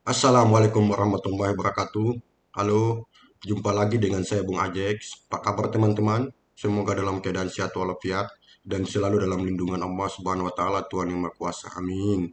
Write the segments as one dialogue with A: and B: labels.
A: Assalamualaikum warahmatullahi wabarakatuh. Halo, jumpa lagi dengan saya Bung Ajex. Apa kabar teman-teman? Semoga dalam keadaan sehat walafiat dan selalu dalam lindungan Allah Subhanahu wa taala Tuhan yang Maha Kuasa. Amin.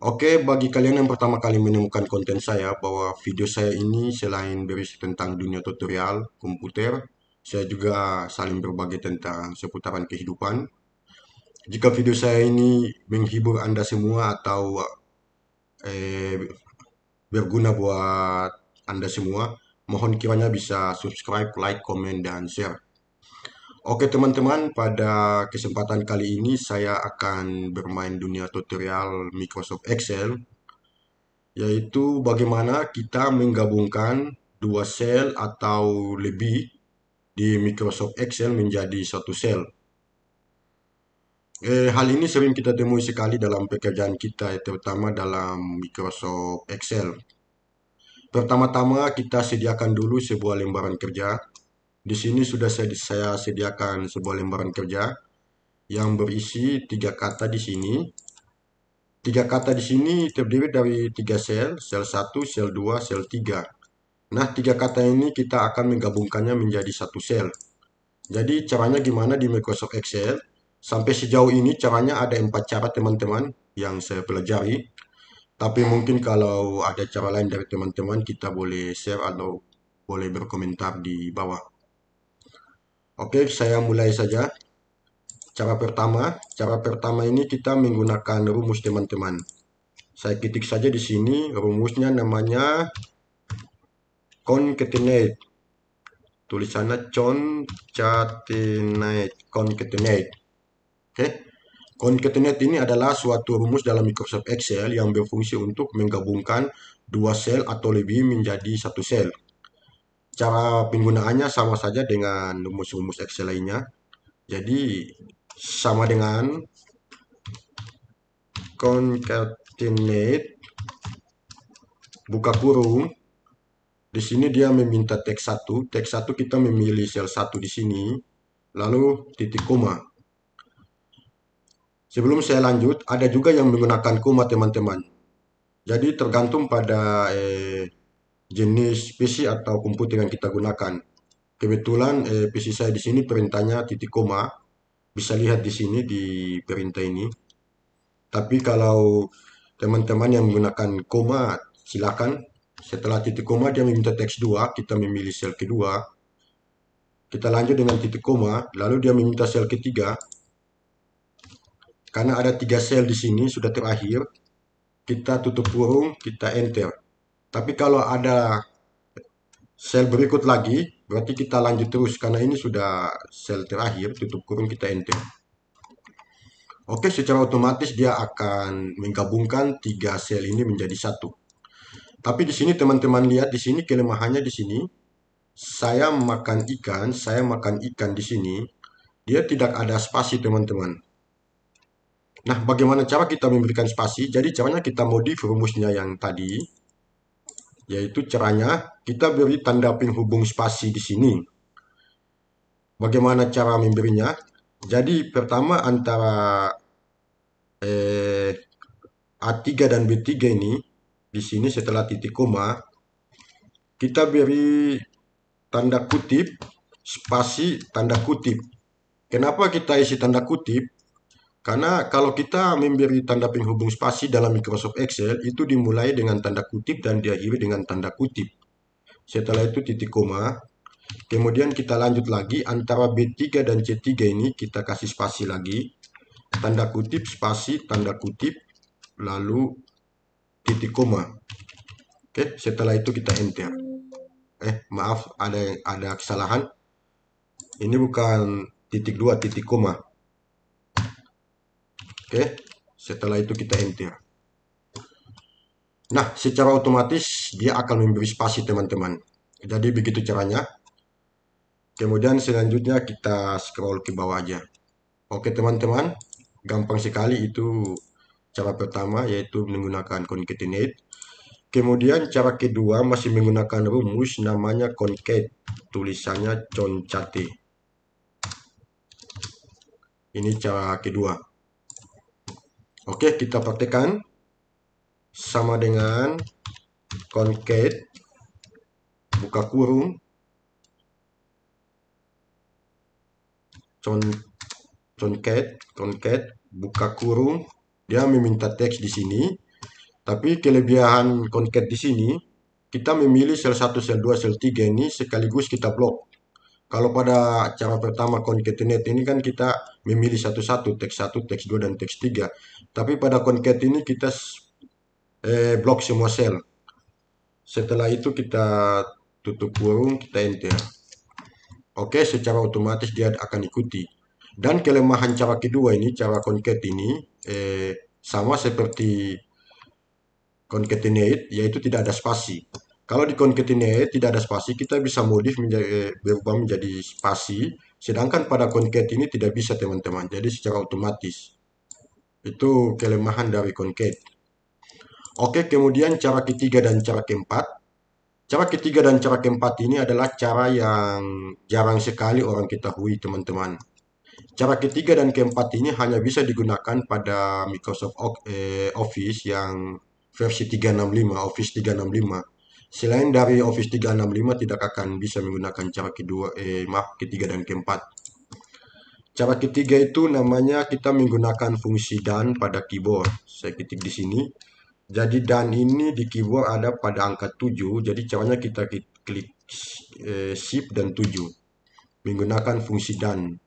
A: Oke, bagi kalian yang pertama kali menemukan konten saya bahwa video saya ini selain berisi tentang dunia tutorial komputer, saya juga saling berbagi tentang seputaran kehidupan. Jika video saya ini menghibur Anda semua atau eh, berguna buat Anda semua. Mohon kiranya bisa subscribe, like, komen, dan share. Oke teman-teman, pada kesempatan kali ini saya akan bermain dunia tutorial Microsoft Excel, yaitu bagaimana kita menggabungkan dua sel atau lebih di Microsoft Excel menjadi satu sel. Hal ini sering kita temui sekali dalam pekerjaan kita, terutama dalam Microsoft Excel. Pertama-tama kita sediakan dulu sebuah lembaran kerja. Di sini sudah saya sediakan sebuah lembaran kerja yang berisi tiga kata di sini. Tiga kata di sini terdiri dari tiga sel, sel satu, sel 2, sel 3. Nah, tiga kata ini kita akan menggabungkannya menjadi satu sel. Jadi caranya gimana di Microsoft Excel? Sampai sejauh ini caranya ada empat cara teman-teman yang saya pelajari. Tapi mungkin kalau ada cara lain dari teman-teman kita boleh share atau boleh berkomentar di bawah. Oke, saya mulai saja. Cara pertama ini kita menggunakan rumus teman-teman. Saya ketik saja di sini, rumusnya namanya concatenate. Tulisannya concatenate. Oke. Concatenate ini adalah suatu rumus dalam Microsoft Excel yang berfungsi untuk menggabungkan dua sel atau lebih menjadi satu sel. Cara penggunaannya sama saja dengan rumus-rumus Excel lainnya. Jadi sama dengan concatenate buka kurung. Di sini dia meminta teks satu. Teks satu kita memilih sel satu di sini, lalu titik koma. Sebelum saya lanjut, ada juga yang menggunakan koma teman-teman. Jadi tergantung pada jenis PC atau komputer yang kita gunakan. Kebetulan PC saya di sini perintahnya titik koma. Bisa lihat di sini di perintah ini. Tapi kalau teman-teman yang menggunakan koma, silakan. Setelah titik koma dia meminta teks 2, kita memilih sel kedua. Kita lanjut dengan titik koma, lalu dia meminta sel ketiga. Karena ada tiga sel di sini sudah terakhir, kita tutup kurung, kita enter. Tapi kalau ada sel berikut lagi, berarti kita lanjut terus karena ini sudah sel terakhir, tutup kurung, kita enter. Oke, secara otomatis dia akan menggabungkan tiga sel ini menjadi satu. Tapi di sini teman-teman lihat di sini kelemahannya di sini. Saya makan ikan di sini. Dia tidak ada spasi teman-teman. Nah, bagaimana cara kita memberikan spasi? Jadi caranya kita modif rumusnya yang tadi, yaitu caranya kita beri tanda penghubung spasi di sini. Bagaimana cara memberinya? Jadi pertama antara eh, A3 dan B3 ini, di sini setelah titik koma, kita beri tanda kutip, spasi, tanda kutip. Kenapa kita isi tanda kutip? Karena kalau kita memberi tanda penghubung spasi dalam Microsoft Excel, itu dimulai dengan tanda kutip dan diakhiri dengan tanda kutip. Setelah itu titik koma. Kemudian kita lanjut lagi antara B3 dan C3 ini kita kasih spasi lagi. Tanda kutip, spasi, tanda kutip, lalu titik koma. Oke, setelah itu kita enter. Maaf, ada kesalahan. Ini bukan titik 2, titik koma. Oke, setelah itu kita enter. Nah, secara otomatis dia akan memberi spasi teman-teman. Jadi begitu caranya. Kemudian selanjutnya kita scroll ke bawah aja. Oke teman-teman, gampang sekali itu cara pertama yaitu menggunakan concatenate. Kemudian cara kedua masih menggunakan rumus namanya concat. Tulisannya concate. Ini cara kedua. Oke, kita praktekkan. sama dengan concat buka kurung concat buka kurung, dia meminta teks di sini. Tapi kelebihan concat di sini, kita memilih sel 1, sel 2, sel 3 ini sekaligus kita blok. Kalau pada cara pertama concatenate ini kan kita memilih satu-satu, teks 1, teks 2, dan teks 3. Tapi pada concat ini kita blok semua sel. Setelah itu kita tutup kurung, kita enter. Oke, secara otomatis dia akan ikuti. Dan kelemahan cara kedua ini, cara concat ini, sama seperti concatenate, yaitu tidak ada spasi. Kalau di concatenate tidak ada spasi, kita bisa modif berubah menjadi spasi. Sedangkan pada concat ini tidak bisa, teman-teman. Jadi secara otomatis. Itu kelemahan dari concat. Oke, kemudian cara ketiga dan cara keempat. Cara ketiga dan cara keempat ini adalah cara yang jarang sekali orang ketahui, teman-teman. Cara ketiga dan keempat ini hanya bisa digunakan pada Microsoft Office yang versi 365, Office 365. Selain dari Office 365 tidak akan bisa menggunakan cara ketiga dan keempat. Cara ketiga itu namanya kita menggunakan fungsi dan pada keyboard. Saya ketik di sini. Jadi dan ini di keyboard ada pada angka 7. Jadi caranya kita klik Shift dan 7 menggunakan fungsi dan.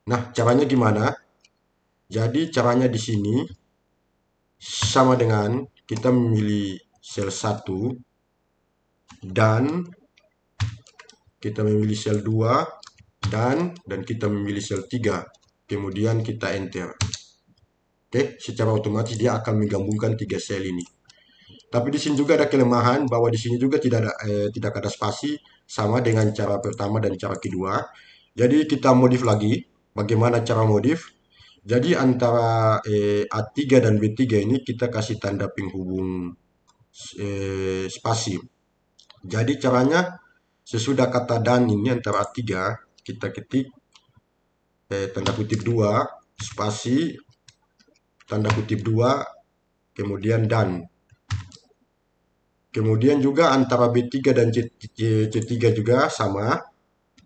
A: Nah, caranya gimana? Jadi caranya di sini sama dengan kita memilih sel 1 dan kita memilih sel 2 dan kita memilih sel 3. Kemudian kita enter. Oke, secara otomatis dia akan menggabungkan 3 sel ini. Tapi di sini juga ada kelemahan bahwa di sini juga tidak ada spasi sama dengan cara pertama dan cara kedua. Jadi kita modif lagi. Bagaimana cara modif? Jadi antara A3 dan B3 ini kita kasih tanda penghubung spasi. Jadi caranya sesudah kata dan ini antara A3 kita ketik tanda kutip 2 spasi tanda kutip 2 kemudian dan. Kemudian juga antara B3 dan C3 juga sama.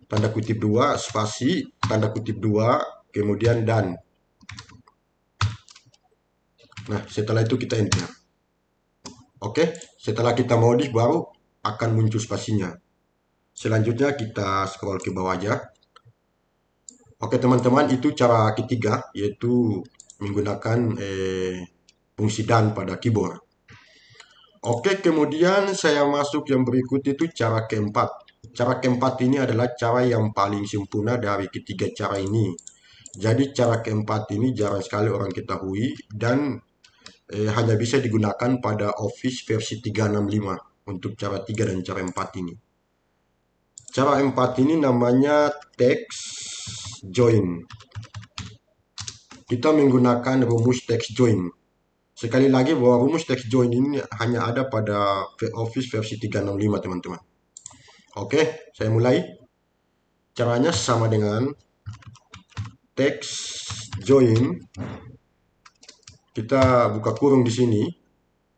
A: Tanda kutip 2 spasi tanda kutip 2 kemudian dan. Nah, setelah itu kita enter. Oke, setelah kita modif baru akan muncul spasinya. Selanjutnya kita scroll ke bawah aja. Oke teman-teman, itu cara ketiga, yaitu menggunakan fungsi dan pada keyboard. Oke, kemudian saya masuk yang berikut itu cara keempat. Cara keempat ini adalah cara yang paling sempurna dari ketiga cara ini. Jadi cara keempat ini jarang sekali orang ketahui dan hanya bisa digunakan pada Office versi 365 untuk cara 3 dan cara 4 ini. Cara 4 ini namanya text join. Kita menggunakan rumus text join. Sekali lagi bahwa rumus text join ini hanya ada pada Office versi 365, teman-teman. Oke, saya mulai. Caranya sama dengan text join. Kita buka kurung di sini.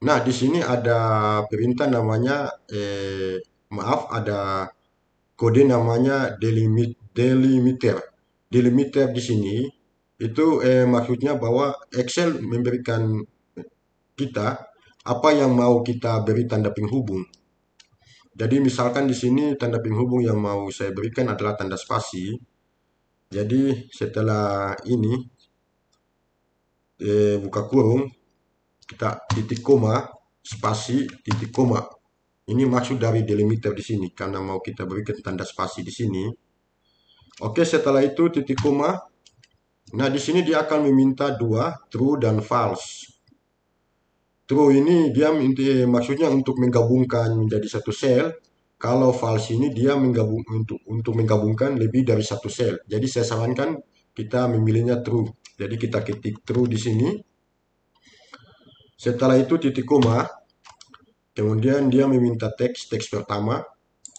A: Nah, di sini ada perintah namanya ada kode namanya delimiter. Delimiter di sini itu maksudnya bahwa Excel memberikan kita apa yang mau kita beri tanda penghubung. Jadi misalkan di sini tanda penghubung yang mau saya berikan adalah tanda spasi. Jadi setelah ini buka kurung, kita titik koma, spasi, titik koma. Ini maksud dari delimiter di sini karena mau kita berikan tanda spasi di sini. Oke, setelah itu titik koma. Nah, di sini dia akan meminta dua, true dan false. True ini dia maksudnya untuk menggabungkan menjadi satu sel. Kalau false ini dia untuk menggabungkan lebih dari satu sel. Jadi saya sarankan kita memilihnya true. Jadi kita ketik true di sini. Setelah itu titik koma. Kemudian dia meminta teks pertama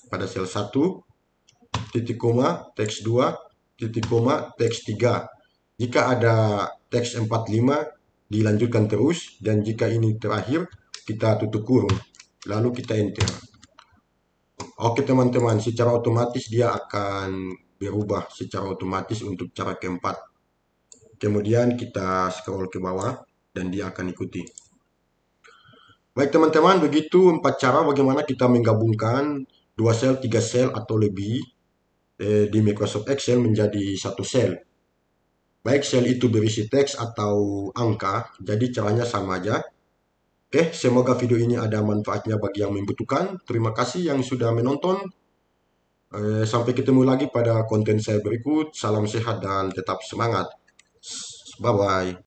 A: pada sel 1, titik koma, teks 2, titik koma, teks 3. Jika ada teks 45, dilanjutkan terus, dan jika ini terakhir, kita tutup kurung, lalu kita enter. Oke teman-teman, secara otomatis dia akan berubah secara otomatis untuk cara keempat. Kemudian kita scroll ke bawah dan dia akan ikuti. Baik teman-teman, begitu 4 cara bagaimana kita menggabungkan 2 sel, 3 sel atau lebih di Microsoft Excel menjadi satu sel. Baik sel itu berisi teks atau angka, jadi caranya sama aja. Oke, semoga video ini ada manfaatnya bagi yang membutuhkan. Terima kasih yang sudah menonton. Sampai ketemu lagi pada konten saya berikut. Salam sehat dan tetap semangat. Bye-bye.